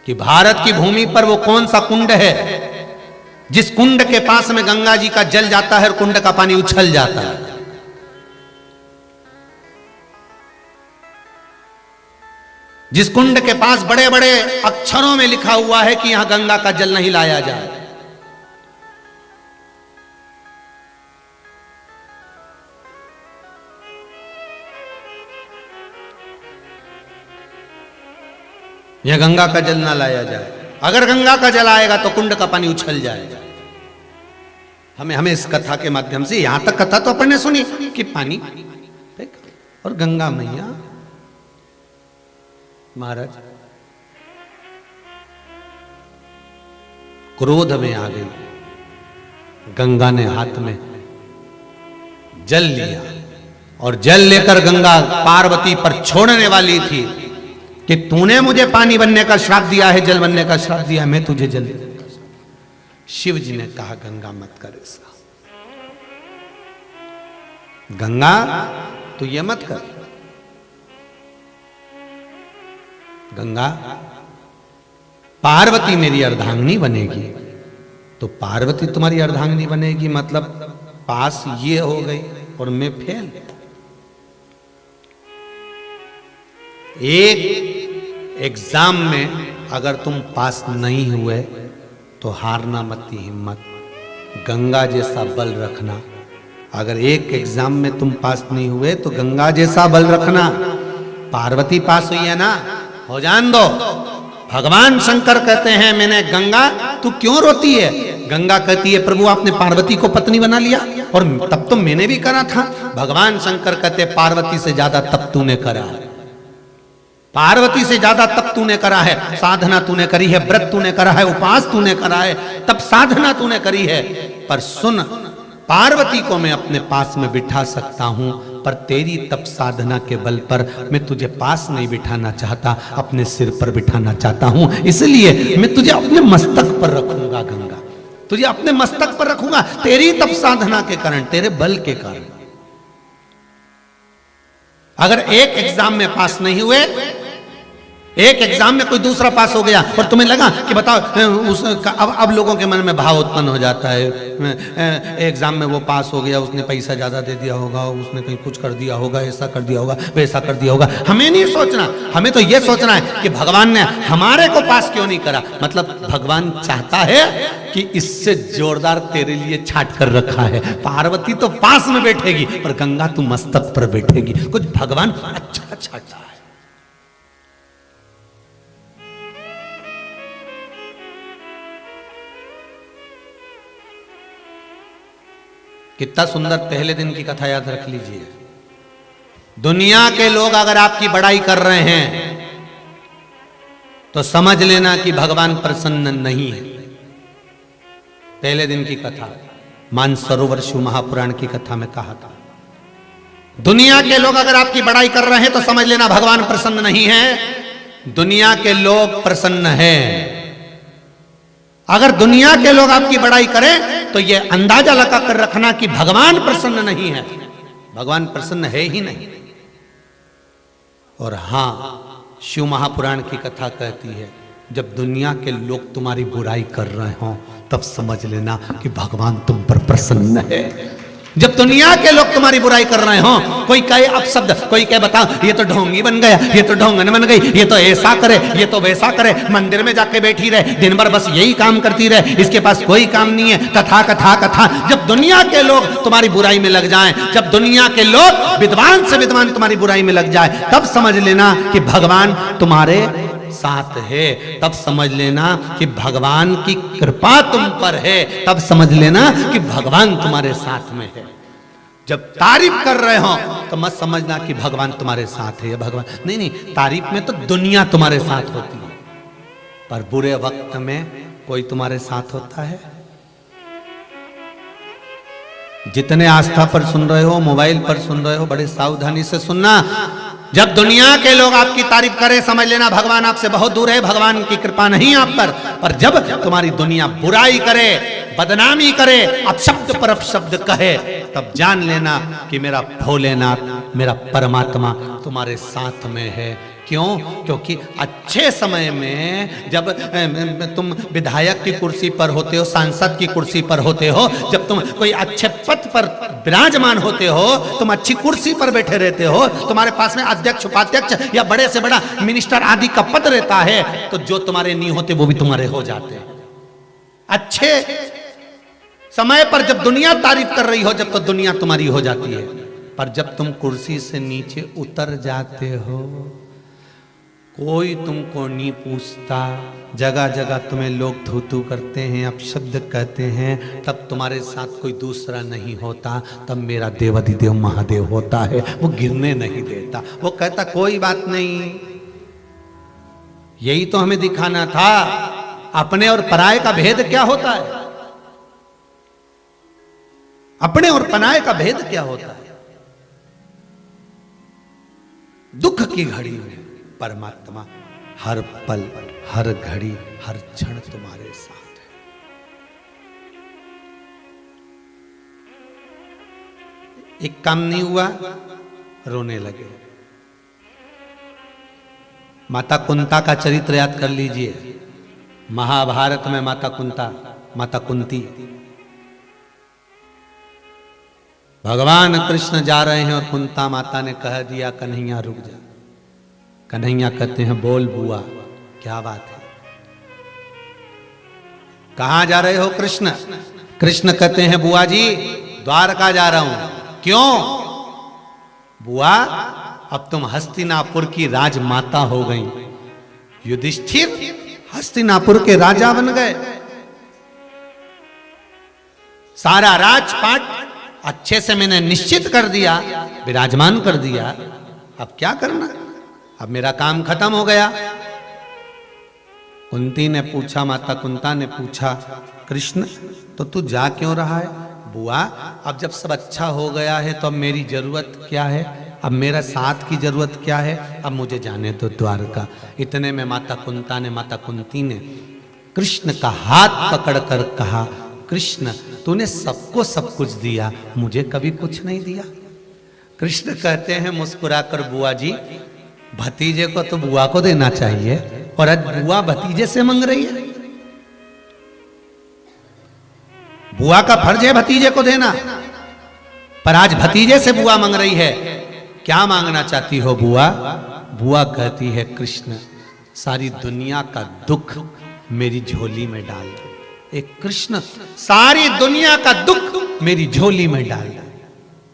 कि भारत की भूमि पर वो कौन सा कुंड है जिस कुंड के पास में गंगा जी का जल जाता है और कुंड का पानी उछल जाता है। जिस कुंड के पास बड़े बड़े अक्षरों में लिखा हुआ है कि यहां गंगा का जल नहीं लाया जाए। यह गंगा का जल ना लाया जाए। अगर गंगा का जल आएगा तो कुंड का पानी उछल जाएगा। हमें इस कथा के माध्यम से, यहां तक कथा तो अपन ने सुनी कि पानी और गंगा मैया महाराज क्रोध में आ गई। गंगा ने हाथ में जल लिया और जल लेकर गंगा पार्वती पर छोड़ने वाली थी कि तूने मुझे पानी बनने का श्राप दिया है, जल बनने का श्राप दिया है, मैं तुझे जल दूंगा। शिव जी ने कहा गंगा मत कर ऐसा, गंगा तू ये मत कर। गंगा पार्वती मेरी अर्धांगिनी बनेगी तो पार्वती तुम्हारी अर्धांगिनी बनेगी, मतलब पास ये हो गई और मैं फेल। एक एग्जाम में अगर तुम पास नहीं हुए तो हारना मत की हिम्मत, गंगा जैसा बल रखना। अगर एक एग्जाम में तुम पास नहीं हुए तो गंगा जैसा बल रखना। पार्वती पास हुई है ना, हो जान दो। भगवान शंकर कहते हैं मैंने गंगा तू क्यों रोती है? गंगा कहती है प्रभु आपने पार्वती को पत्नी बना लिया और तब तो मैंने भी करा था। भगवान शंकर कहते पार्वती से ज्यादा तप तूने करा है, पार्वती से ज्यादा तप तूने करा है, साधना तूने करी है, व्रत तूने करा है, उपवास तूने करा है, तप साधना तूने करी है। पर सुन, पार्वती को मैं अपने पास में बिठा सकता हूं पर तेरी तप साधना के बल पर मैं तुझे पास नहीं बिठाना चाहता, अपने सिर पर बिठाना चाहता हूं। इसलिए मैं तुझे अपने मस्तक पर रखूंगा गंगा, तुझे अपने मस्तक पर रखूंगा तेरी तप साधना के कारण, तेरे बल के कारण। अगर एक एग्जाम में पास नहीं हुए, एक एग्जाम में कोई दूसरा पास हो गया और तुम्हें लगा कि बताओ अब लोगों के मन में भाव उत्पन्न हो जाता है, एग्जाम में वो पास हो गया, उसने पैसा ज्यादा दे दिया होगा, उसने कहीं कुछ कर दिया होगा, ऐसा कर दिया होगा, वैसा कर दिया होगा। हमें नहीं सोचना, हमें तो ये सोचना है कि भगवान ने हमारे को पास क्यों नहीं करा। मतलब भगवान चाहता है कि इससे जोरदार तेरे लिए छाट कर रखा है। पार्वती तो पास में बैठेगी पर गंगा तू मस्तक पर बैठेगी। कुछ भगवान अच्छा चाहता है। कितना सुंदर पहले दिन की कथा याद रख लीजिए। दुनिया के लोग अगर आपकी बड़ाई कर रहे हैं तो समझ लेना कि भगवान प्रसन्न नहीं है। पहले दिन की कथा मानसरोवर शिव महापुराण की कथा में कहा था, दुनिया के लोग अगर आपकी बड़ाई कर रहे हैं तो समझ लेना भगवान प्रसन्न नहीं है। दुनिया के लोग प्रसन्न हैं। अगर दुनिया के लोग आपकी बड़ाई करें तो यह अंदाजा लगा कर रखना कि भगवान प्रसन्न नहीं है। भगवान प्रसन्न है ही नहीं। और हां, शिव महापुराण की कथा कहती है जब दुनिया के लोग तुम्हारी बुराई कर रहे हो तब समझ लेना कि भगवान तुम पर प्रसन्न है। जब दुनिया के लोग तुम्हारी बुराई कर रहे हो, कोई कहे अपशब्द, कोई कहे बताओ ये तो ढोंगी बन गया, ये तो ढोंगन बन गई, ये तो ऐसा करे, ये तो वैसा करे, मंदिर में जाके बैठी रहे, दिन भर बस यही काम करती रहे, इसके पास कोई काम नहीं है, कथा कथा कथा। जब दुनिया के लोग तुम्हारी बुराई में लग जाएं, जब दुनिया के लोग विद्वान से विद्वान तुम्हारी बुराई में लग जाए, तब समझ लेना कि भगवान तुम्हारे साथ है। तब समझ लेना कि भगवान की कृपा तुम पर है। तब समझ लेना कि भगवान तुम्हारे साथ में है। जब तारीफ कर रहे हो तो मत समझना कि भगवान तुम्हारे साथ है। भगवान नहीं, नहीं, तारीफ में तो दुनिया तुम्हारे साथ होती है, पर बुरे वक्त में कोई तुम्हारे साथ होता है। जितने आस्था पर सुन रहे हो, मोबाइल पर सुन रहे हो, बड़े सावधानी से सुनना। जब दुनिया के लोग आपकी तारीफ करें, समझ लेना भगवान आपसे बहुत दूर है, भगवान की कृपा नहीं आप पर जब तुम्हारी दुनिया बुराई करे, बदनामी करे, अपशब्द पर अपशब्द कहे, तब जान लेना कि मेरा भोलेनाथ, मेरा परमात्मा तुम्हारे साथ में है। क्यों? क्योंकि अच्छे समय में जब तुम विधायक की कुर्सी पर होते हो, सांसद की कुर्सी पर होते हो, जब तुम कोई अच्छे पद पर विराजमान होते हो, तुम अच्छी कुर्सी पर बैठे रहते हो, तुम्हारे पास में अध्यक्ष उपाध्यक्ष या बड़े से बड़ा मिनिस्टर आदि का पद रहता है, तो जो तुम्हारे नहीं होते वो भी तुम्हारे हो जाते हैं। अच्छे समय पर जब दुनिया तारीफ कर रही हो, जब तो दुनिया तुम्हारी हो जाती है, पर जब तुम कुर्सी से नीचे उतर जाते हो, कोई तुमको नहीं पूछता, जगह जगह तुम्हें लोग थू थू करते हैं, अपशब्द कहते हैं, तब तुम्हारे साथ कोई दूसरा नहीं होता, तब मेरा देवाधिदेव महादेव होता है। वो गिरने नहीं देता, वो कहता कोई बात नहीं। यही तो हमें दिखाना था, अपने और पराये का भेद क्या होता है, अपने और पराये का भेद क्या होता है। दुख की घड़ी में परमात्मा हर पल, हर घड़ी, हर क्षण तुम्हारे साथ है। एक काम नहीं हुआ, रोने लगे। माता कुंता का चरित्र याद कर लीजिए, महाभारत में माता कुंता, माता कुंती, भगवान कृष्ण जा रहे हैं और कुंता माता ने कह दिया कन्हैया रुक जा। कन्हैया कहते हैं बोल बुआ क्या बात है, कहां जा रहे हो कृष्ण? कृष्ण कहते हैं बुआ जी द्वारका जा रहा हूं। क्यों? बुआ अब तुम हस्तिनापुर की राजमाता हो गई, युधिष्ठिर हस्तिनापुर के राजा बन गए, सारा राजपाट अच्छे से मैंने निश्चित कर दिया, विराजमान कर दिया, अब क्या करना, अब मेरा काम खत्म हो गया। कुंती ने पूछा, माता कुंता ने पूछा, कृष्ण तो तू जा क्यों रहा है? बुआ अब जब सब अच्छा हो गया है तो अब मेरी जरूरत क्या है, अब मेरा साथ की जरूरत क्या है, अब मुझे जाने दो द्वारका। इतने में माता कुंता ने, माता कुंती ने कृष्ण का हाथ पकड़कर कहा, कृष्ण तूने सबको सब कुछ दिया, मुझे कभी कुछ नहीं दिया। कृष्ण कहते हैं मुस्कुराकर, बुआ जी भतीजे को तो बुआ को देना चाहिए, और आज बुआ भतीजे से मांग रही है। बुआ का फर्ज है भतीजे को देना, पर आज भतीजे से बुआ मांग रही है। क्या मांगना चाहती हो बुआ? बुआ कहती है कृष्ण सारी दुनिया का दुख मेरी झोली में डाल दो। एक कृष्ण सारी दुनिया का दुख मेरी झोली में डाल दो।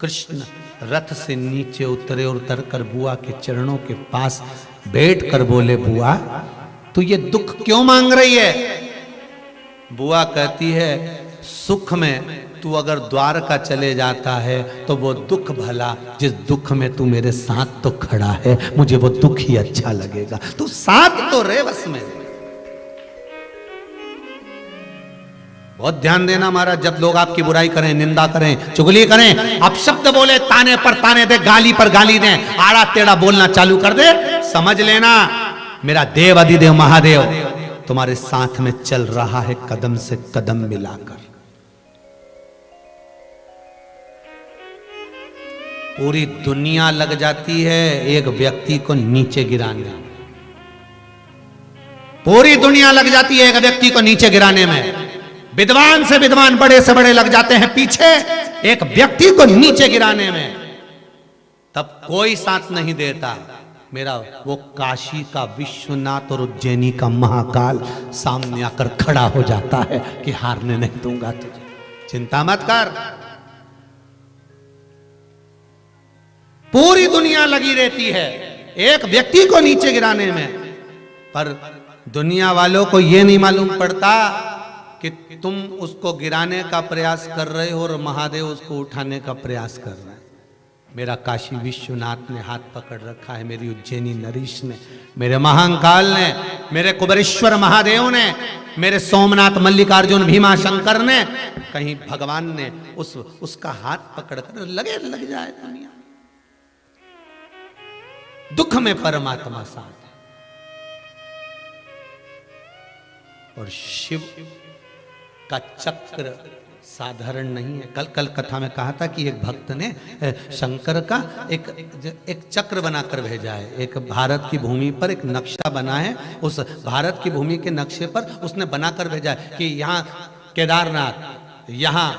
कृष्ण रथ से नीचे उतरे और उतरकर बुआ के चरणों के पास बैठकर बोले, बुआ तू ये दुख क्यों मांग रही है? बुआ कहती है सुख में तू अगर द्वारका चले जाता है तो वो दुख भला, जिस दुख में तू मेरे साथ तो खड़ा है, मुझे वो दुख ही अच्छा लगेगा, तू साथ तो रहे बस में। बहुत ध्यान देना महाराज, जब लोग आपकी बुराई करें, निंदा करें, चुगली करें, आप शब्द बोले, ताने पर ताने दे, गाली पर गाली दें, आड़ा टेढ़ा बोलना चालू कर दे, समझ लेना मेरा देव अधिदेव महादेव तुम्हारे साथ में चल रहा है, कदम से कदम मिलाकर। पूरी दुनिया लग जाती है एक व्यक्ति को नीचे गिराने में, पूरी दुनिया लग जाती है एक व्यक्ति को नीचे गिराने में। विद्वान से विद्वान, बड़े से बड़े लग जाते हैं पीछे एक व्यक्ति को नीचे गिराने में, तब कोई साथ नहीं देता। मेरा वो काशी का विश्वनाथ और उज्जैनी का महाकाल सामने आकर खड़ा हो जाता है कि हारने नहीं दूंगा तुझे, चिंता मत कर। पूरी दुनिया लगी रहती है एक व्यक्ति को नीचे गिराने में, पर दुनिया वालों को यह नहीं मालूम पड़ता कि तुम उसको गिराने का प्रयास कर रहे हो और महादेव उसको उठाने का प्रयास कर रहा है। मेरा काशी विश्वनाथ ने हाथ पकड़ रखा है, मेरी उज्जैनी नरीश ने, मेरे महाकाल ने, मेरे कुबेरेश्वर महादेव ने, मेरे सोमनाथ मल्लिकार्जुन भीमा शंकर ने, कहीं भगवान ने उसका हाथ पकड़कर लग जाए दुनिया। दुख में परमात्मा साथ, और शिव का चक्र साधारण नहीं है। कल कथा में कहा था कि एक भक्त ने शंकर का एक चक्र बनाकर भेजा है। एक भारत की भूमि पर एक नक्शा बना है, उस भारत की भूमि के नक्शे पर उसने बनाकर भेजा है कि यहाँ केदारनाथ, यहाँ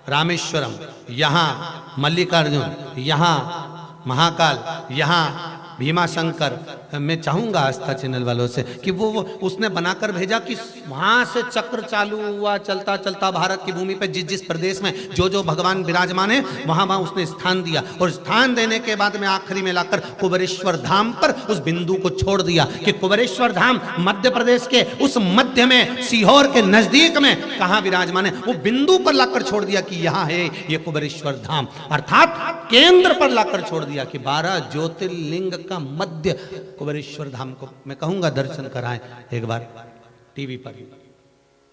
रामेश्वरम, यहाँ मल्लिकार्जुन, यहाँ महाकाल, यहाँ भीमा शंकर। मैं चाहूंगा आस्था चैनल वालों से कि वो उसने बनाकर भेजा कि वहां से चक्र चालू हुआ, चलता चलता भारत की भूमि पे जिस जिस प्रदेश में जो जो भगवान विराजमान है वहां वहां उसने स्थान दिया, और स्थान देने के बाद में आखिरी में लाकर कुबेरेश्वर धाम पर उस बिंदु को छोड़ दिया कि कुबेरेश्वर धाम मध्य प्रदेश के उस मध्य में सीहोर के नजदीक में कहां विराजमान है, वो बिंदु पर लाकर छोड़ दिया कि यहाँ है ये कुबेरेश्वर धाम, अर्थात केंद्र पर लाकर छोड़ दिया कि 12 ज्योतिर्लिंग का मध्य कुबेरेश्वर धाम को मैं कहूंगा दर्शन कराएं एक बार टीवी पर,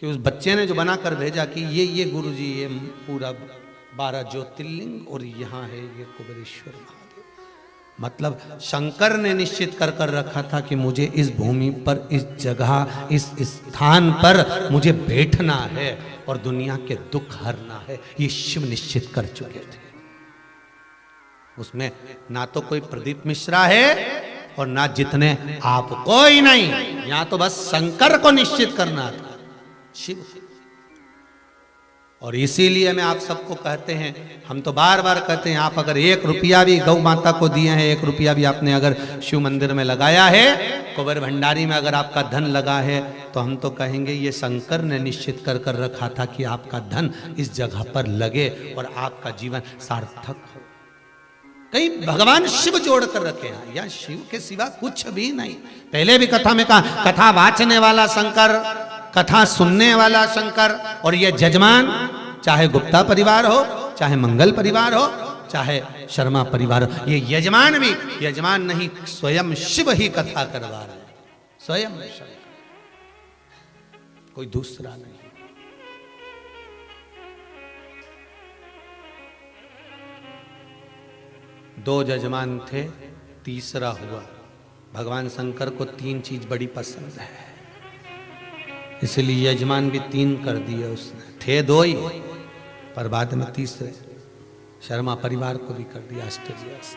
कि उस बच्चे ने जो बनाकर भेजा कि ये गुरुजी ये पूरा 12 ज्योतिर्लिंग और यहाँ है ये कुबेरेश्वर महादेव। मतलब शंकर ने निश्चित कर कर रखा था कि मुझे इस भूमि पर, इस जगह, इस स्थान पर मुझे बैठना है और दुनिया के दुख हरना है, ये शिव निश्चित कर चुके थे। उसमें ना तो कोई प्रदीप मिश्रा है और ना जितने आप, कोई नहीं, यहां तो बस शंकर को निश्चित करना था, शिव। और इसीलिए मैं आप सबको कहते हैं, हम तो बार बार कहते हैं, आप अगर 1 रुपया भी गौ माता को दिए हैं, 1 रुपया भी आपने अगर शिव मंदिर में लगाया है, कुबेर भंडारी में अगर आपका धन लगा है, तो हम तो कहेंगे ये शंकर ने निश्चित कर कर रखा था कि आपका धन इस जगह पर लगे और आपका जीवन सार्थक हो। कई भगवान शिव जोड़ कर रखे हैं, या शिव के सिवा कुछ भी नहीं। पहले भी कथा में कहा, कथा वाचने वाला शंकर, कथा सुनने वाला शंकर, और ये जजमान चाहे गुप्ता परिवार हो, चाहे मंगल परिवार हो, चाहे शर्मा परिवार हो, ये यजमान भी यजमान नहीं, स्वयं शिव ही कथा करवा रहे हैं, स्वयं शंकर, कोई दूसरा नहीं। दो जजमान थे, तीसरा हुआ। भगवान शंकर को 3 चीज बड़ी पसंद है, इसलिए यजमान भी 3 कर दिए उसने। थे 2 ही, पर बाद में तीसरे शर्मा परिवार को भी कर दिया ऑस्ट्रेलिया से।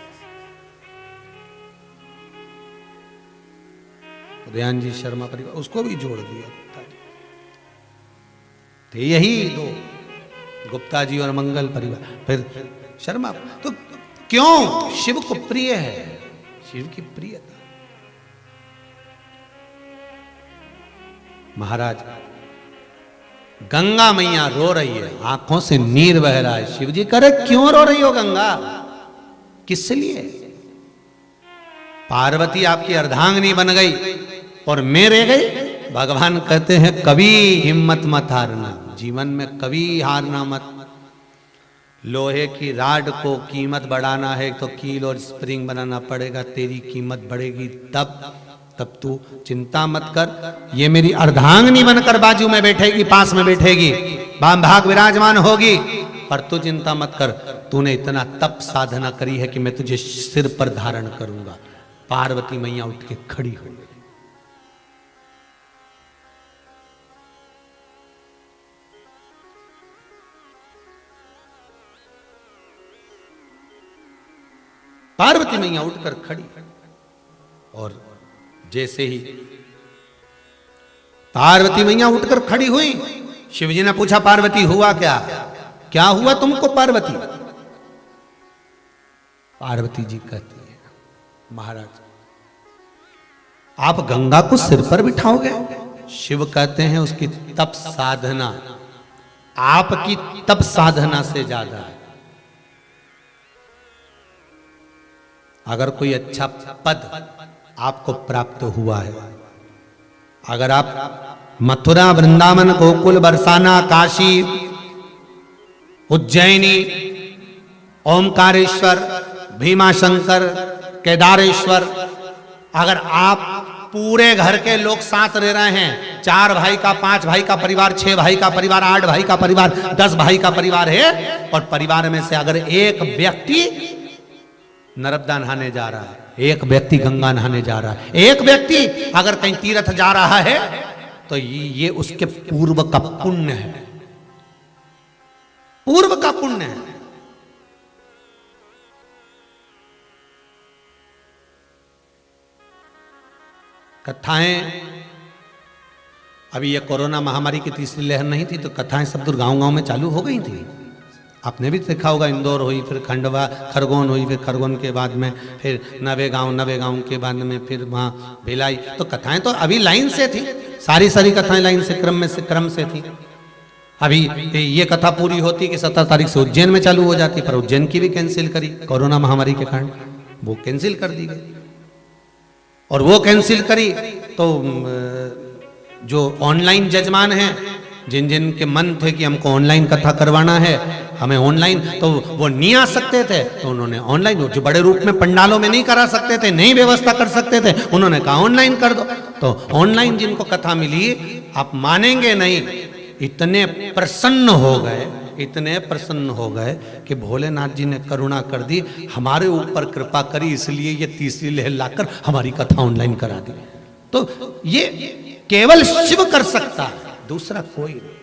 उदयन जी शर्मा परिवार, उसको भी जोड़ दिया। थे यही 2, गुप्ता जी और मंगल परिवार, फिर शर्मा। तो क्यों? शिव को प्रिय है, शिव की प्रियता। महाराज, गंगा मैया रो रही है, आंखों से नीर बह रहा है। शिव जी करे क्यों रो रही हो गंगा, किस लिए? पार्वती आपकी अर्धांगिनी बन गई और मैं रह गई। भगवान कहते हैं कभी हिम्मत मत हारना, जीवन में कभी हारना मत। लोहे की राड को कीमत बढ़ाना है तो कील और स्प्रिंग बनाना पड़ेगा, तेरी कीमत बढ़ेगी तब तू चिंता मत कर। ये मेरी अर्धांगिनी बनकर बाजू में बैठेगी, पास में बैठेगी, बाम भाग विराजमान होगी, पर तू चिंता मत कर। तूने इतना तप साधना करी है कि मैं तुझे सिर पर धारण करूंगा। पार्वती मैया उठ के खड़ी हो गई। पार्वती मैया उठकर खड़ी, और जैसे ही पार्वती मैया उठकर खड़ी हुई, शिवजी ने पूछा पार्वती हुआ क्या? क्या हुआ तुमको पार्वती? पार्वती जी कहती है महाराज आप गंगा को सिर पर बिठाओगे? शिव कहते हैं उसकी तप साधना आपकी तप साधना से ज्यादा है। अगर कोई अच्छा पद आपको प्राप्त हुआ है, अगर आप मथुरा, वृंदावन, गोकुल, बरसाना, काशी, उज्जैनी, ओमकारेश्वर, भीमाशंकर, केदारेश्वर, अगर आप पूरे घर के लोग साथ रह रहे हैं, 4 भाई का, 5 भाई का परिवार, 6 भाई का परिवार, 8 भाई का परिवार, 10 भाई का परिवार है, और परिवार में से अगर एक व्यक्ति नर्मदा नहाने जा रहा है, एक व्यक्ति गंगा नहाने जा रहा है, एक व्यक्ति अगर कहीं तीर्थ जा रहा है, तो ये उसके पूर्व का पुण्य है। पूर्व का पुण्य है। कथाएं, अभी ये कोरोना महामारी की तीसरी लहर नहीं थी तो कथाएं सब दूर गांव गांव में चालू हो गई थी। आपने भी देखा होगा, इंदौर हुई, फिर खंडवा खरगोन हुई, फिर खरगोन के बाद में फिर नवे गांव के बाद में फिर वहाँ भिलाई। तो कथाएं तो अभी लाइन से थी, सारी कथाएं लाइन से क्रम से थी। अभी ये कथा पूरी होती कि 17 तारीख से उज्जैन में चालू हो जाती, पर उज्जैन की भी कैंसिल करी कोरोना महामारी के कारण, वो कैंसिल कर दी गई। और वो कैंसिल करी तो जो ऑनलाइन जजमान हैं, जिन के मन थे कि हमको ऑनलाइन कथा करवाना है, हमें ऑनलाइन, तो वो नहीं आ सकते थे, तो उन्होंने ऑनलाइन, जो बड़े रूप में पंडालों में नहीं करा सकते थे, नहीं व्यवस्था कर सकते थे, उन्होंने कहा ऑनलाइन कर दो। तो ऑनलाइन जिनको कथा मिली, आप मानेंगे नहीं, इतने प्रसन्न हो गए कि भोलेनाथ जी ने करुणा कर दी, हमारे ऊपर कृपा करी, इसलिए ये तीसरी लहर लाकर हमारी कथा ऑनलाइन करा दी। तो ये केवल शिव कर सकता है, दूसरा कोई नहीं।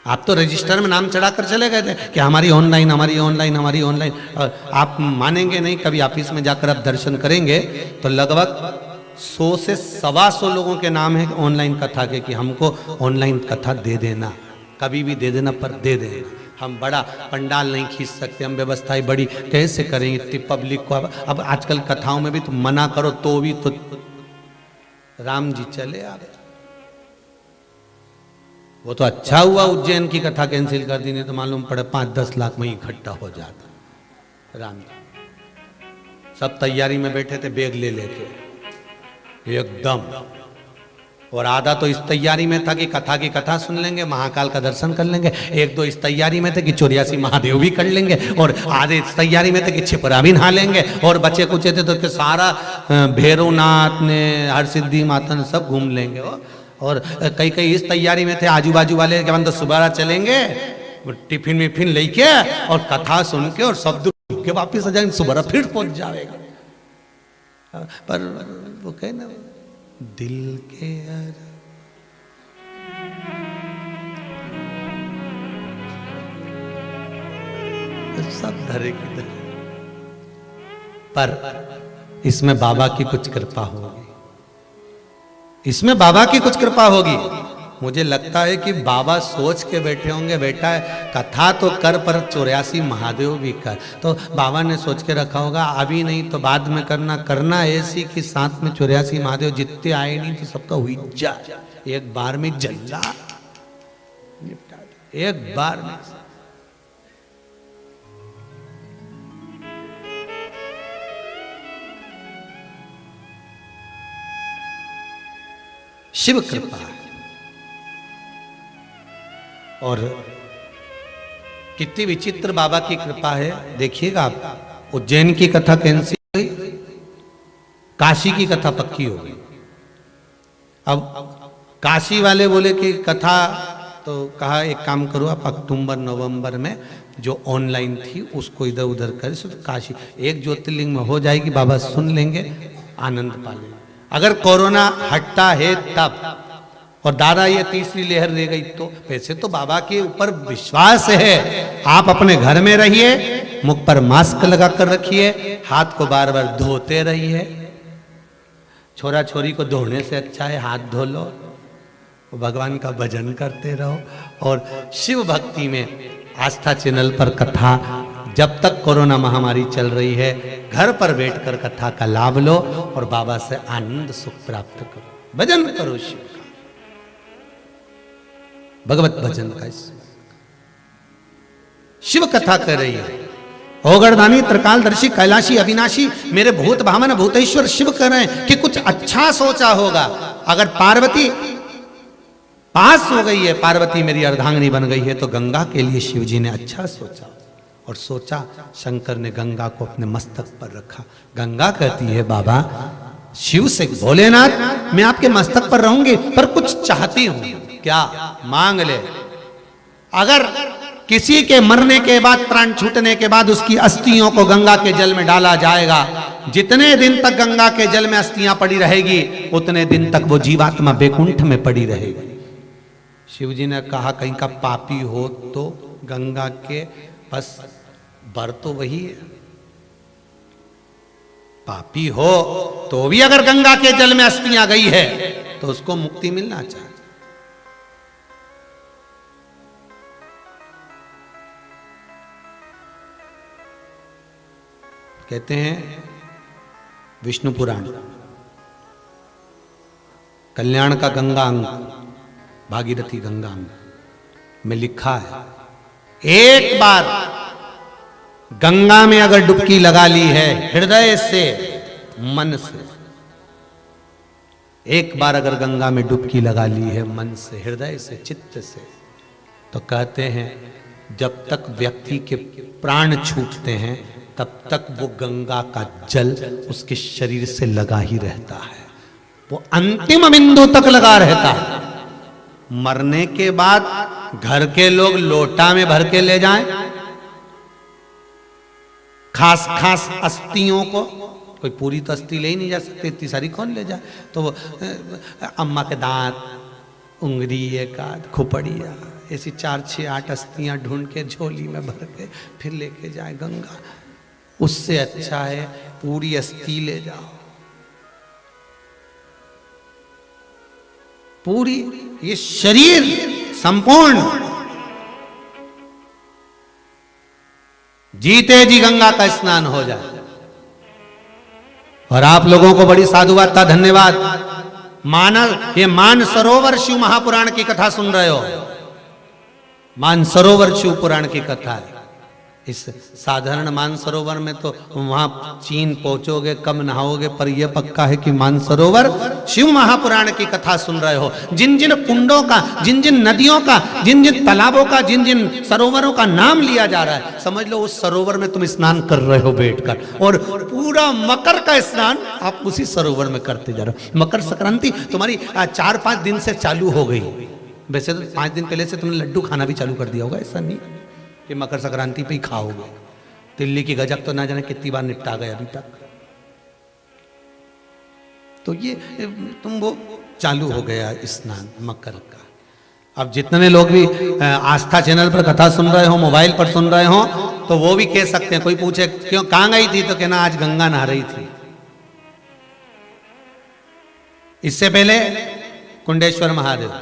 आप तो रजिस्टर में नाम चढ़ाकर चले गए थे कि हमारी ऑनलाइन। आप मानेंगे नहीं, कभी ऑफिस में जाकर आप दर्शन करेंगे तो लगभग 100 से 125 लोगों के नाम है ऑनलाइन कथा के, कि हमको ऑनलाइन कथा दे देना, कभी भी दे देना, पर दे देना। हम बड़ा पंडाल नहीं खींच सकते, हम व्यवस्थाएं बड़ी कैसे करेंगे इतनी पब्लिक को। अब आजकल कथाओं में भी तो मना करो तो भी तो राम जी चले आ गए। वो तो अच्छा हुआ उज्जैन की कथा कैंसिल कर दी, नहीं तो मालूम पड़े 5-10 लाख में इकट्ठा हो जाता। राम जी सब तैयारी में बैठे थे, बैग ले लेके एकदम, और आधा तो इस तैयारी में था कि कथा की कथा सुन लेंगे, महाकाल का दर्शन कर लेंगे। 1-2 इस तैयारी में थे कि 84 महादेव भी कर लेंगे, और आधे इस तैयारी में थे कि छिपरा भी नहा लेंगे, और बचे कुचे थे तो कि सारा भैरवनाथ ने, हरसिद्धि माता ने सब घूम लेंगे। और कई इस तैयारी में थे, आजू बाजू वाले के तो सुबह चलेंगे टिफिन विफिन लेके और कथा सुन के और सब दूर के वापिस आ जाएंगे, सुबह फिर पहुंच जाएगा। पर वो कहे ना, दिल के सब धरे की धरे, पर इसमें बाबा की कुछ कृपा होगी, इसमें बाबा की कुछ कृपा होगी। मुझे लगता है कि बाबा सोच के बैठे होंगे, बेटा कथा तो कर पर 84 महादेव भी कर। तो बाबा ने सोच के रखा होगा, अभी नहीं तो बाद में करना ऐसी कि साथ में 84 महादेव जितने आए नहीं तो सबका हुई जा, एक बार में जल्ला निपटा, एक बार में। शिव कृपा है। और कितनी विचित्र बाबा की कृपा है, देखिएगा आप। उज्जैन की कथा कैंसिल हुई, काशी की कथा पक्की हो गई। अब काशी वाले बोले कि कथा, तो कहा एक काम करो आप, अक्टूबर-नवंबर में जो ऑनलाइन थी उसको इधर उधर कर, सिर्फ काशी एक ज्योतिर्लिंग में हो जाएगी, बाबा सुन लेंगे, आनंद पा लेंगे। अगर कोरोना हटता है तब, और दादा ये तीसरी लहर रह गई तो। वैसे तो बाबा के ऊपर विश्वास है, आप अपने घर में रहिए, मुख पर मास्क लगा कर रखिए, हाथ को बार बार धोते रहिए। छोरा छोरी को धोने से अच्छा है हाथ धो लो, भगवान का भजन करते रहो। और शिव भक्ति में आस्था चैनल पर कथा, जब तक कोरोना महामारी चल रही है, घर पर बैठकर कथा का लाभ लो और बाबा से आनंद सुख प्राप्त करो, भजन करो शिव का, भगवत भजन का। शिव कथा कर रही है, ओगरदानी त्रिकालदर्शी कैलाशी अविनाशी मेरे भूत भावन भूतेश्वर शिव कह रहे हैं कि कुछ अच्छा सोचा होगा। अगर पार्वती पास हो गई है, पार्वती मेरी अर्धांगिनी बन गई है, तो गंगा के लिए शिव जी ने अच्छा सोचा, और सोचा शंकर ने गंगा को अपने मस्तक पर रखा। गंगा कहती है बाबा शिव से, भोलेनाथ मैं आपके मस्तक पर रहूंगी, पर कुछ चाहती हूं, क्या मांग ले। अगर किसी के मरने के बाद, प्राण छूटने के बाद उसकी अस्थियों को गंगा के जल में डाला जाएगा, जितने दिन तक गंगा के जल में अस्थियां पड़ी रहेगी उतने दिन तक वो जीवात्मा बैकुंठ में पड़ी रहेगी। शिव जी ने कहा कहीं का पापी हो तो गंगा के बस बर तो वही है। पापी हो तो भी अगर गंगा के जल में अस्थियां गई है तो उसको मुक्ति मिलना चाहिए। कहते हैं विष्णु पुराण कल्याण का गंगा अंग, भागीरथी गंगा अंग में लिखा है, एक बार गंगा में अगर डुबकी लगा ली है हृदय से मन से, एक बार अगर गंगा में डुबकी लगा ली है मन से हृदय से चित्त से, तो कहते हैं जब तक व्यक्ति के प्राण छूटते हैं तब तक वो गंगा का जल उसके शरीर से लगा ही रहता है, वो अंतिम बिंदु तक लगा रहता है। मरने के बाद घर के लोग लोटा में भर के ले जाएं, खास खास अस्थियों को, कोई पूरी तो अस्थि ले ही नहीं जा सकते, इतनी सारी कौन ले जाए, तो वो अम्मा के दांत, उंगली, एक आध खोपड़िया, ऐसी 4, 6, 8 अस्थियां ढूंढ के झोली में भर के फिर लेके जाए गंगा। उससे अच्छा है पूरी अस्थि ले जाओ, पूरी ये शरीर संपूर्ण जीते जी गंगा का स्नान हो जाए। और आप लोगों को बड़ी साधुवाद था, धन्यवाद। ये मानसरोवर शिव महापुराण की कथा सुन रहे हो, मानसरोवर शिव पुराण की कथा है। इस साधारण मानसरोवर में तो वहां चीन पहुंचोगे कम नहाओगे, पर यह पक्का है कि मानसरोवर शिव महापुराण की कथा सुन रहे हो। जिन जिन कुंडों का, जिन जिन नदियों का, जिन जिन तालाबों का, जिन जिन सरोवरों का नाम लिया जा रहा है, समझ लो उस सरोवर में तुम स्नान कर रहे हो बैठकर, और पूरा मकर का स्नान आप उसी सरोवर में करते जा रहे हो। मकर संक्रांति तुम्हारी 4-5 दिन से चालू हो गई। वैसे तो 5 दिन पहले से तुमने लड्डू खाना भी चालू कर दिया होगा, ऐसा नहीं कि मकर संक्रांति पे ही खाओगे। दिल्ली की गजक तो ना जाने कितनी बार निपटा गए अभी तक। तो ये तुम वो चालू हो गया स्नान मकर का। अब जितने लोग भी आस्था चैनल पर कथा सुन रहे हो, मोबाइल पर सुन रहे हो, तो वो भी कह सकते हैं। कोई पूछे क्यों कहां गई थी, तो कहना आज गंगा नहा रही थी। इससे पहले कुंडेश्वर महादेव,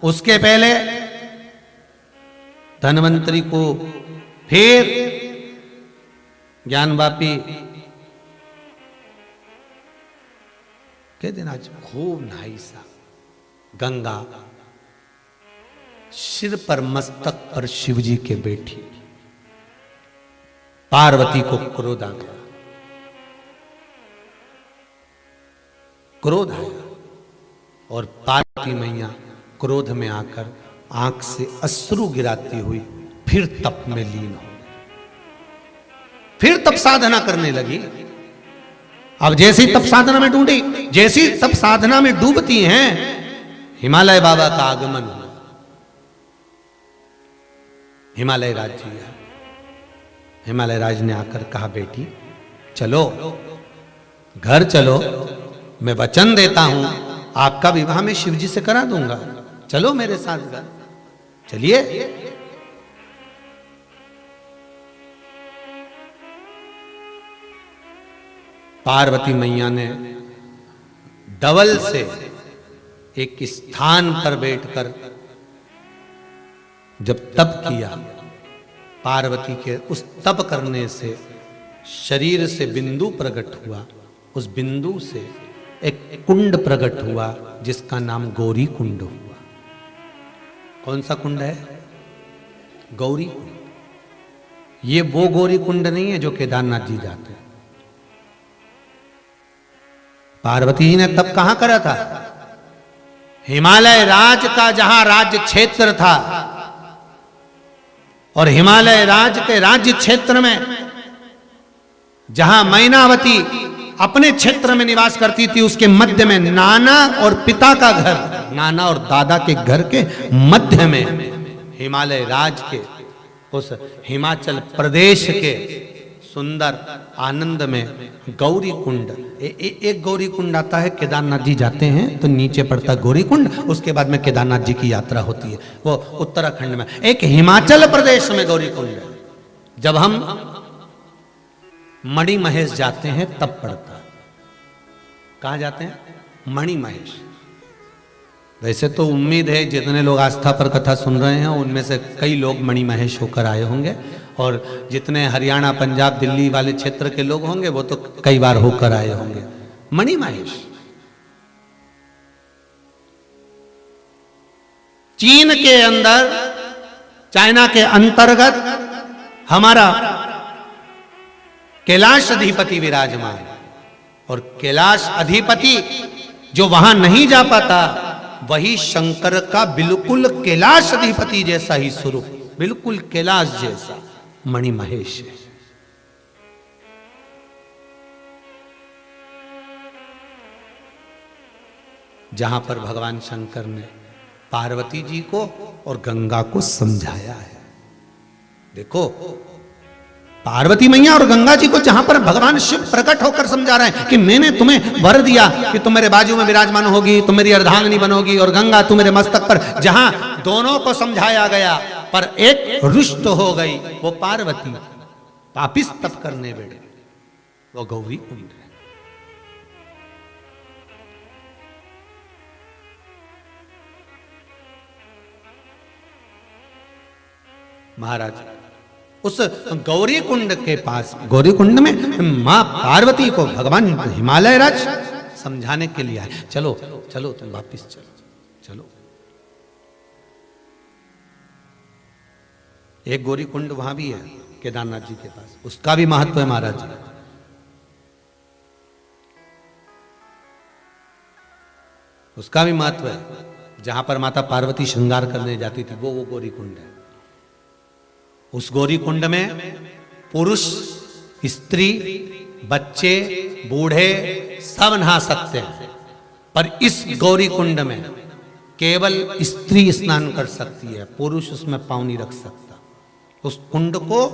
उसके पहले धन्वंतरी को, फिर ज्ञानवापी के दिन आज खूब नहाई सा गंगा सिर पर मस्तक पर शिवजी के बैठी। पार्वती को क्रोध आ गया, क्रोध आया, और पार्वती मैया क्रोध में आकर आंख से अश्रु गिराती हुई फिर तप में लीन हो गई, फिर तप साधना करने लगी। अब जैसी तप साधना में ढूंढी, जैसी तप साधना में डूबती हैं, हिमालय बाबा का आगमन हुआ। हिमालय राज जी आए। हिमालय राज ने आकर कहा बेटी चलो घर चलो, मैं वचन देता हूं आपका विवाह मैं शिवजी से करा दूंगा, चलो मेरे साथ घर चलिए। पार्वती मैया ने डबल से एक स्थान पर बैठकर जब तप किया, पार्वती के उस तप करने से शरीर से बिंदु प्रकट हुआ, उस बिंदु से एक कुंड प्रकट हुआ जिसका नाम गौरी कुंड हुआ। कौन सा कुंड है? गौरी कुंड। ये वो गौरी कुंड नहीं है जो केदारनाथ जी जाते हैं। पार्वती जी ने तब कहां करा था? हिमालय राज का जहां राज्य क्षेत्र था, और हिमालय राज के राज्य क्षेत्र में जहां मैनावती अपने क्षेत्र में निवास करती थी, उसके मध्य में नाना और पिता का घर, नाना और दादा के घर के मध्य में हिमालय राज के उस हिमाचल प्रदेश के सुंदर आनंद में गौरी कुंड, एक गौरी कुंड आता है, केदारनाथ जी जाते हैं तो नीचे पड़ता गौरी कुंड, उसके बाद में केदारनाथ जी की यात्रा होती है, वो उत्तराखंड में। एक हिमाचल प्रदेश में गौरी कुंड है, जब हम मणि महेश जाते हैं तब पड़ता है। कहाँ जाते हैं? मणि महेश। वैसे तो उम्मीद है जितने लोग आस्था पर कथा सुन रहे हैं उनमें से कई लोग मणि महेश होकर आए होंगे, और जितने हरियाणा, पंजाब, दिल्ली वाले क्षेत्र के लोग होंगे वो तो कई बार होकर आए होंगे। मणि महेश चीन के अंदर, चाइना के अंतर्गत हमारा कैलाश अधिपति विराजमान, और कैलाश अधिपति जो वहां नहीं जा पाता वही शंकर का बिल्कुल कैलाश अधिपति जैसा ही स्वरूप, बिल्कुल कैलाश जैसा मणि महेश है। जहां पर भगवान शंकर ने पार्वती जी को और गंगा को समझाया है। देखो, पार्वती मैया और गंगा जी को जहां पर भगवान शिव प्रकट होकर समझा रहे हैं कि मैंने तुम्हें वर दिया कि तुम मेरे बाजू में विराजमान होगी, तुम मेरी अर्धांगिनी बनोगी, और गंगा तुम मेरे मस्तक पर, जहां दोनों को समझाया गया पर एक रुष्ट हो गई, वो पार्वती पापिस तप करने बैठे, वो गौरी कुंड है। महाराज उस गौरी कुंड के पास, गौरी कुंड में मां पार्वती को भगवान हिमालय राज समझाने के लिए आए। चलो चलो तुम वापिस चलो, चलो। एक गौरी कुंड वहां भी है केदारनाथ जी के पास, उसका भी महत्व है महाराज। उसका भी महत्व है, जहां पर माता पार्वती श्रृंगार करने जाती थी, वो गौरी कुंड है। उस गौरी कुंड में पुरुष, स्त्री, बच्चे, बूढ़े सब नहा सकते हैं, पर इस गौरी कुंड में केवल स्त्री स्नान कर सकती है, पुरुष उसमें पांव नहीं रख सकता। उस कुंड को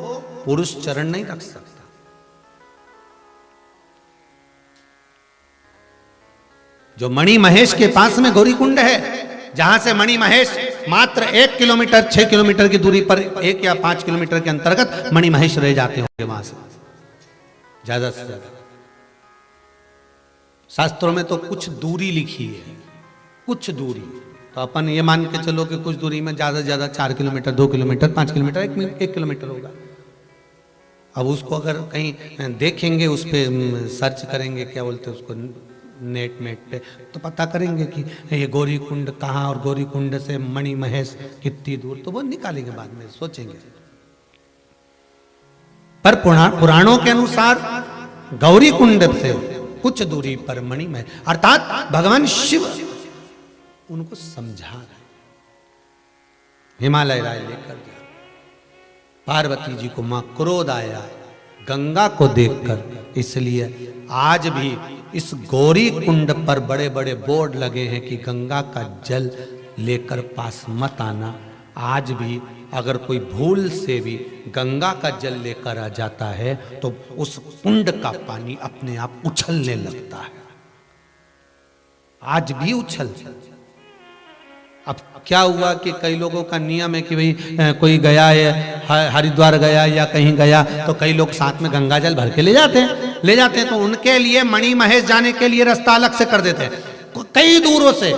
पुरुष चरण नहीं रख सकता। जो मणि महेश के पास में गौरी कुंड है, जहां से मणि महेश मात्र 1 किलोमीटर, 6 किलोमीटर की दूरी पर, 1 या 5 किलोमीटर के अंतर्गत मणि महेश रह जाते होंगे वहां से, ज्यादा से ज्यादा। शास्त्रों में तो कुछ दूरी लिखी है, कुछ दूरी, तो अपन ये मान के चलो कि कुछ दूरी में ज्यादा से ज्यादा 4 किलोमीटर, 2 किलोमीटर, 5 किलोमीटर, 1 किलोमीटर होगा। अब उसको अगर कहीं देखेंगे, उस पर सर्च करेंगे, क्या बोलते हैं उसको, नेट पे, तो पता करेंगे कि ये गौरी कुंड कहाँ, और गौरी कुंड से मणि महेश कितनी दूर, तो वो निकालेंगे, बाद में सोचेंगे। पर पुराणों के अनुसार गौरी कुंड से कुछ दूरी पर मणि महेश, अर्थात भगवान शिव उनको समझा रहे। हिमालय राय लेकर गया, पार्वती जी को मां क्रोध आया गंगा को देखकर, इसलिए आज भी इस गौरी कुंड पर बड़े बड़े बोर्ड लगे हैं कि गंगा का जल लेकर पास मत आना। आज भी अगर कोई भूल से भी गंगा का जल लेकर आ जाता है तो उस कुंड का पानी अपने आप उछलने लगता है, आज भी उछल। अब क्या हुआ कि कई लोगों का नियम है कि भाई कोई गया है, हरिद्वार गया या कहीं गया, तो कई लोग साथ में गंगा जल भर के ले जाते हैं, तो उनके लिए मणि महेश जाने के लिए रास्ता अलग से कर देते हैं। कई दूरों से,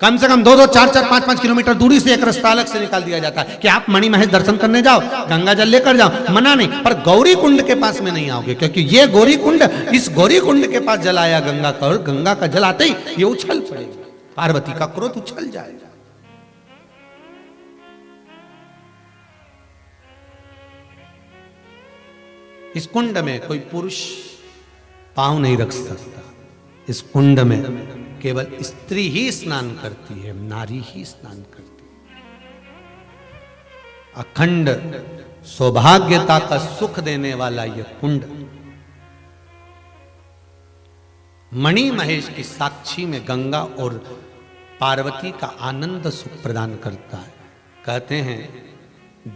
कम से कम 2-2, 4-4, 5-5 किलोमीटर दूरी से एक रास्ता अलग से निकाल दिया जाता है कि आप मणि महेश दर्शन करने जाओ, गंगा जल लेकर जाओ, मना नहीं, पर गौरी कुंड के पास में नहीं आओगे, क्योंकि ये गौरी कुंड, इस गौरी कुंड के पास जल आया गंगा का, और गंगा का जल आते ही ये उछल पड़ेगा, पार्वती का क्रोध उछल जाएगा। इस कुंड में कोई पुरुष पांव नहीं रख सकता, इस कुंड में केवल स्त्री ही स्नान करती है, नारी ही स्नान करती है। अखंड सौभाग्यता का सुख देने वाला यह कुंड मणि महेश की साक्षी में गंगा और पार्वती का आनंद सुख प्रदान करता है। कहते हैं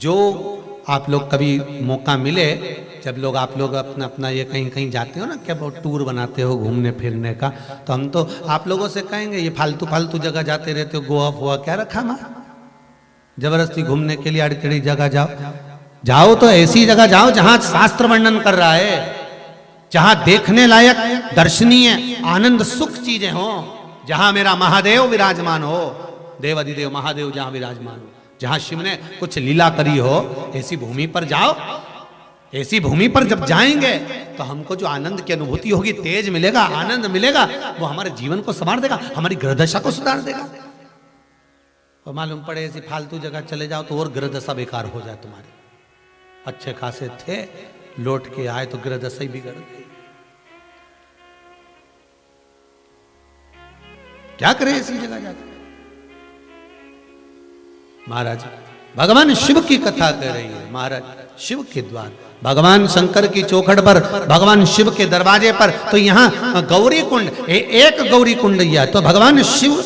जो आप लोग कभी मौका मिले, जब लोग आप लोग अपना अपना ये कहीं कहीं जाते हो ना, क्या बहुत टूर बनाते हो घूमने फिरने का, तो हम तो आप लोगों से कहेंगे ये फालतू फालतू जगह जाते रहते हो, गोवा फोआ क्या रखा माँ, जबरदस्ती घूमने के लिए अड़ी टेढ़ी जगह जाओ। जाओ तो ऐसी जगह जाओ जहां शास्त्र वर्णन कर रहा है, जहां देखने लायक दर्शनीय आनंद सुख चीजें हो, जहां मेरा महादेव विराजमान हो, देव अधिदेव महादेव जहां विराजमान हो, जहां शिव ने कुछ लीला करी हो, ऐसी भूमि पर जाओ। ऐसी भूमि पर जब जाएंगे तो हमको जो आनंद की अनुभूति होगी, तेज मिलेगा, आनंद मिलेगा, वो हमारे जीवन को संवार देगा, हमारी ग्रह दशा को सुधार देगा। और मालूम पड़े ऐसी फालतू जगह चले जाओ तो और ग्रह दशा बेकार हो जाए तुम्हारी। अच्छे खासे थे, लौट के आए तो ग्रह दशा ही बिगड़ गई। क्या करें ऐसी जगह जाकर। महाराज भगवान शिव की कथा कर रही है। महाराज शिव के द्वार, भगवान शंकर की चौखट पर, भगवान शिव के दरवाजे पर, तो यहाँ गौरी कुंड, एक गौरी कुंड यह तो भगवान शिव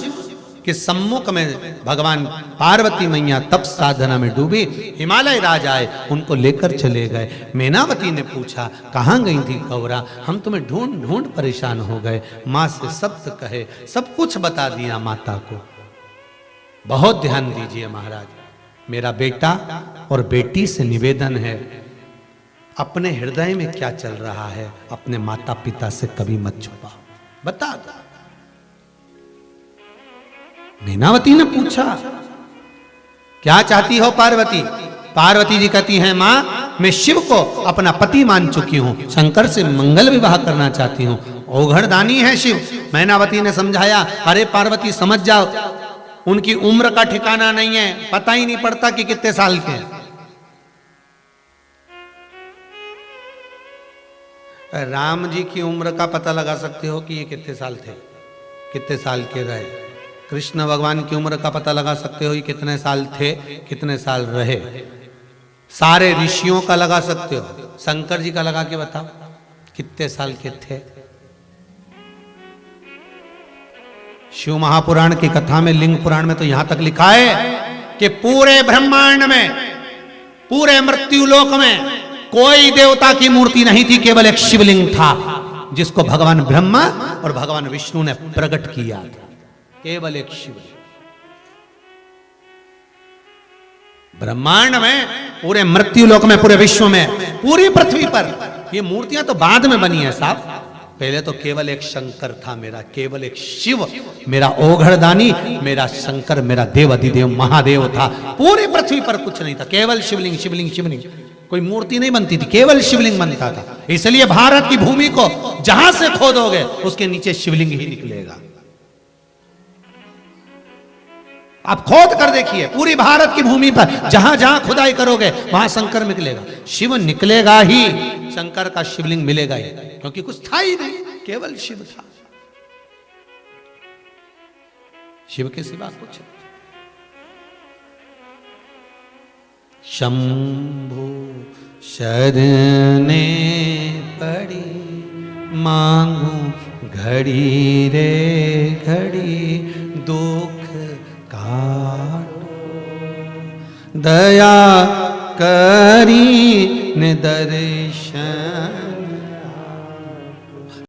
के सम्मुख में भगवान पार्वती मैया तप साधना में डूबी, हिमालय राज आए, उनको लेकर चले गए। मैनावती ने पूछा कहाँ गई थी गौरा, हम तुम्हें ढूंढ ढूंढ परेशान हो गए। माँ से शब्द कहे, सब कुछ बता दिया माता को। बहुत ध्यान दीजिए महाराज, मेरा बेटा और बेटी से निवेदन है, अपने हृदय में क्या चल रहा है अपने माता पिता से कभी मत छुपाओ, बता दो। मैनावती ने पूछा क्या चाहती हो पार्वती। पार्वती जी कहती हैं मां, मैं शिव को अपना पति मान चुकी हूं, शंकर से मंगल विवाह करना चाहती हूं, ओघड़दानी है शिव। मैनावती ने समझाया, अरे पार्वती समझ जाओ, उनकी उम्र का ठिकाना नहीं है, पता ही नहीं पड़ता कि कितने साल के हैं। राम जी की उम्र का पता लगा सकते हो कि ये कितने साल थे, कितने साल के रहे। कृष्ण भगवान की उम्र का पता लगा सकते हो ये कितने साल थे, कितने साल रहे। सारे ऋषियों का लगा सकते हो, शंकर जी का लगा के बताओ कितने साल के थे। शिव महापुराण की कथा में, लिंग पुराण में तो यहां तक लिखा है कि पूरे ब्रह्मांड में, पूरे मृत्युलोक में कोई देवता की मूर्ति नहीं थी, केवल एक शिवलिंग था जिसको भगवान ब्रह्मा और भगवान विष्णु ने प्रकट किया था। केवल एक शिवलिंग। ब्रह्मांड में, पूरे मृत्युलोक में, पूरे विश्व में, पूरी पृथ्वी पर ये मूर्तियां तो बाद में बनी है साहब, पहले तो केवल एक शंकर था मेरा, केवल एक शिव मेरा ओघड़दानी, मेरा शंकर, मेरा देव अधिदेव महादेव था। पूरी पृथ्वी पर कुछ नहीं था, केवल शिवलिंग शिवलिंग शिवलिंग, कोई मूर्ति नहीं बनती थी, केवल शिवलिंग बनता था। इसलिए भारत की भूमि को जहां से खोदोगे उसके नीचे शिवलिंग ही निकलेगा। आप खोद कर देखिए, पूरी भारत की भूमि पर जहां जहां खुदाई करोगे वहां शंकर निकलेगा, शिव निकलेगा ही, शंकर का शिवलिंग मिलेगा ही, क्योंकि कुछ था ही नहीं, केवल शिव था। शिव के सिवा कुछ नहीं। शंभु शरणे पड़ी मांगू घड़ी रे घड़ी, दुख दया करी ने दर्शन